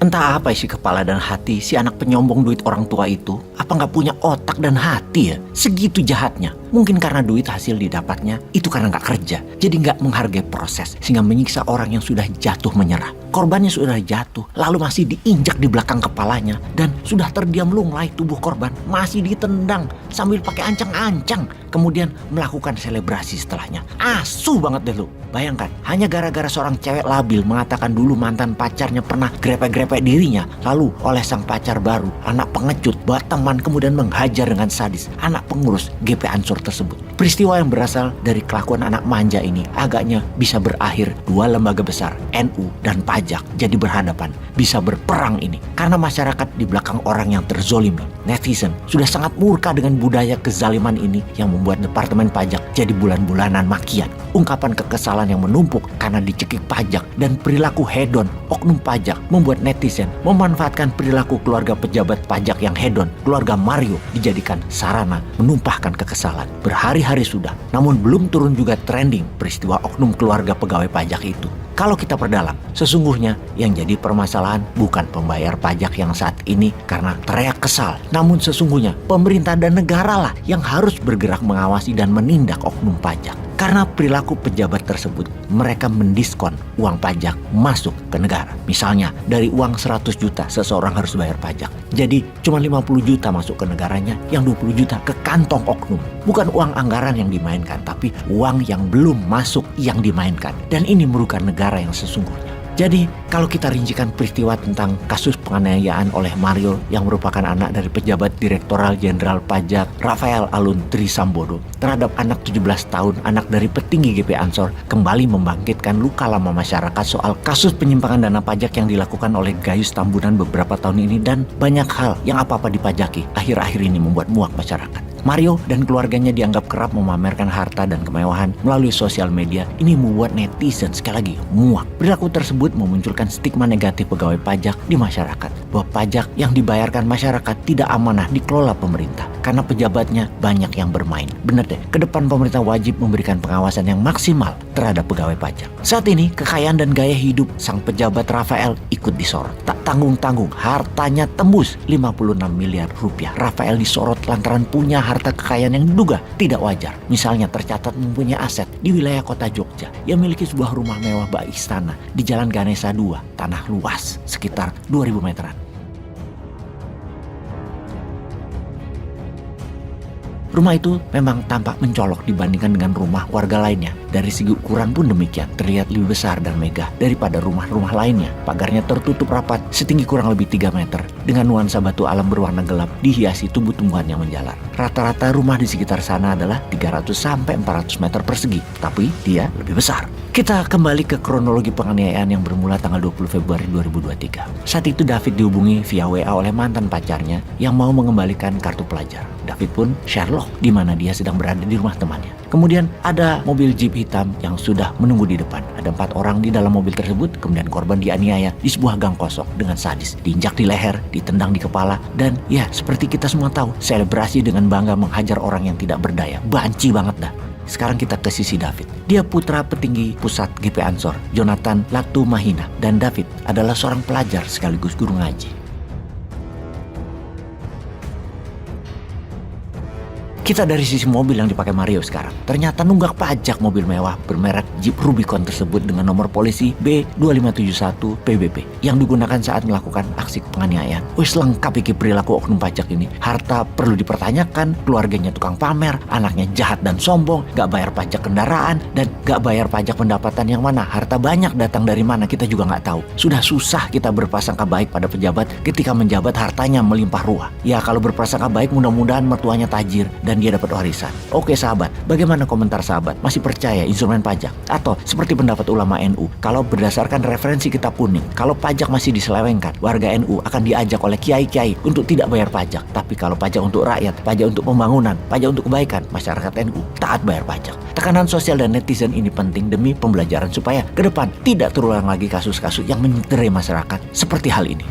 Entah apa isi kepala dan hati si anak penyombong duit orang tua itu. Apa nggak punya otak dan hati ya? Segitu jahatnya. Mungkin karena duit hasil didapatnya itu karena nggak kerja. Jadi nggak menghargai proses sehingga menyiksa orang yang sudah jatuh menyerah. Korbannya sudah jatuh lalu masih diinjak di belakang kepalanya. Dan sudah terdiam lunglai tubuh korban masih ditendang sambil pakai ancang-ancang. Kemudian melakukan selebrasi setelahnya. Asu banget deh lu. Bayangkan, hanya gara-gara seorang cewek labil mengatakan dulu mantan pacarnya pernah grepe-grepe dirinya. Lalu oleh sang pacar baru, anak pengecut, bawa teman kemudian menghajar dengan sadis anak pengurus GP Ansor tersebut. Peristiwa yang berasal dari kelakuan anak manja ini agaknya bisa berakhir dua lembaga besar, NU dan pajak, jadi berhadapan, bisa berperang ini. Karena masyarakat di belakang orang yang terzolimi, netizen, sudah sangat murka dengan budaya kezaliman ini yang membuat Departemen Pajak jadi bulan-bulanan makian. Ungkapan kekesalan yang menumpuk karena dicekik pajak dan perilaku hedon oknum pajak membuat netizen memanfaatkan perilaku keluarga pejabat pajak yang hedon, keluarga Mario, dijadikan sarana menumpahkan kekesalan. Berhari-hari sudah, namun belum turun juga trending peristiwa oknum keluarga pegawai pajak itu. Kalau kita perdalam, sesungguhnya yang jadi permasalahan bukan pembayar pajak yang saat ini karena teriak kesal. Namun sesungguhnya pemerintah dan negara lah yang harus bergerak mengawasi dan menindak oknum pajak. Karena perilaku pejabat tersebut, mereka mendiskon uang pajak masuk ke negara. Misalnya, dari uang 100 juta seseorang harus bayar pajak. Jadi, cuma 50 juta masuk ke negaranya, yang 20 juta ke kantong oknum. Bukan uang anggaran yang dimainkan, tapi uang yang belum masuk yang dimainkan. Dan ini merugikan negara yang sesungguhnya. Jadi, kalau kita rincikan peristiwa tentang kasus penganiayaan oleh Mario yang merupakan anak dari pejabat Direktoral Jenderal Pajak Rafael Alun Trisambodo terhadap anak 17 tahun, anak dari petinggi GP Ansor, kembali membangkitkan luka lama masyarakat soal kasus penyimpangan dana pajak yang dilakukan oleh Gayus Tambunan beberapa tahun ini dan banyak hal yang apa-apa dipajaki akhir-akhir ini membuat muak masyarakat. Mario dan keluarganya dianggap kerap memamerkan harta dan kemewahan melalui sosial media. Ini membuat netizen sekali lagi muak. Perilaku tersebut memunculkan stigma negatif pegawai pajak di masyarakat. Bahwa pajak yang dibayarkan masyarakat tidak amanah dikelola pemerintah. Karena pejabatnya banyak yang bermain. Bener deh, ke depan pemerintah wajib memberikan pengawasan yang maksimal terhadap pegawai pajak. Saat ini, kekayaan dan gaya hidup sang pejabat Rafael ikut disorot. Tak tanggung-tanggung, hartanya tembus 56 miliar rupiah. Rafael disorot lantaran punya harta kekayaan yang diduga tidak wajar. Misalnya tercatat mempunyai aset di wilayah kota Jogja yang memiliki sebuah rumah mewah bak istana di Jalan Ganesa 2, tanah luas sekitar 2000 meteran. Rumah itu memang tampak mencolok dibandingkan dengan rumah warga lainnya. Dari segi ukuran pun demikian, terlihat lebih besar dan megah daripada rumah-rumah lainnya. Pagarnya tertutup rapat setinggi kurang lebih 3 meter dengan nuansa batu alam berwarna gelap dihiasi tumbuh-tumbuhan yang menjalar. Rata-rata rumah di sekitar sana adalah 300 sampai 400 meter persegi, tapi dia lebih besar. Kita kembali ke kronologi penganiayaan yang bermula tanggal 20 Februari 2023. Saat itu David dihubungi via WA oleh mantan pacarnya yang mau mengembalikan kartu pelajar. David pun Sherlock di mana dia sedang berada di rumah temannya. Kemudian ada mobil jeep hitam yang sudah menunggu di depan. Ada 4 orang di dalam mobil tersebut. Kemudian korban dianiaya di sebuah gang kosong dengan sadis. Diinjak di leher, ditendang di kepala. Dan ya seperti kita semua tahu, selebrasi dengan bangga menghajar orang yang tidak berdaya. Banci banget dah. Sekarang kita ke sisi David. Dia putra petinggi pusat GP Ansor, Jonathan Latumahina. Dan David adalah seorang pelajar sekaligus guru ngaji. Kita dari sisi mobil yang dipakai Mario sekarang. Ternyata nunggak pajak mobil mewah bermerek Jeep Rubicon tersebut dengan nomor polisi B2571 PBP yang digunakan saat melakukan aksi penganiayaan. Wis lengkap iki perilaku oknum pajak ini. Harta perlu dipertanyakan, keluarganya tukang pamer, anaknya jahat dan sombong, gak bayar pajak kendaraan, dan gak bayar pajak pendapatan yang mana. Harta banyak datang dari mana kita juga gak tahu. Sudah susah kita berprasangka baik pada pejabat ketika menjabat hartanya melimpah ruah. Ya kalau berprasangka baik mudah-mudahan mertuanya tajir dan dia dapat warisan. Oke sahabat, bagaimana komentar sahabat? Masih percaya instrumen pajak? Atau seperti pendapat ulama NU, kalau berdasarkan referensi kitab kuning, kalau pajak masih diselewengkan, warga NU akan diajak oleh kiai-kiai untuk tidak bayar pajak. Tapi kalau pajak untuk rakyat, pajak untuk pembangunan, pajak untuk kebaikan, masyarakat NU taat bayar pajak. Tekanan sosial dan netizen ini penting demi pembelajaran supaya ke depan tidak terulang lagi kasus-kasus yang menyederai masyarakat seperti hal ini.